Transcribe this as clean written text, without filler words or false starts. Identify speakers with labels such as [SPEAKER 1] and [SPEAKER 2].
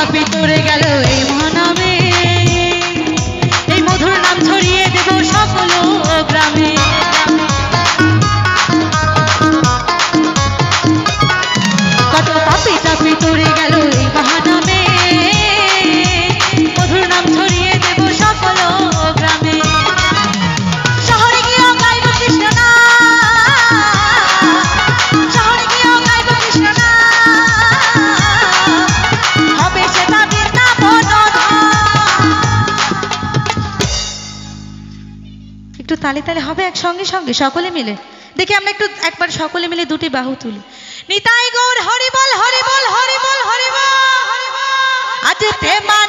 [SPEAKER 1] তাপি তোরে গেল এই মহানামে, এই মধুর নাম ছড়িয়ে দেব সকল গ্রামে। কত তাপি তাপি তোরে গেল এই মহানামে, মধুর নাম ছড়িয়ে দেব সকল গ্রামে। শহরে গিয়েও গাইব কৃষ্ণ নাম, শহরে গিয়েও গাইব কৃষ্ণ নাম, হবে সেটা বৃন্দাবন ধাম। একটু তালে তালে হবে একসঙ্গে সঙ্গে সকলে মিলে, দেখি আমরা একটু একবার সকলে মিলে দুটি বাহু তুলি। নিতাই গৌর হরি বল হরি বল হরি বল হরি বল। আজ প্রেমা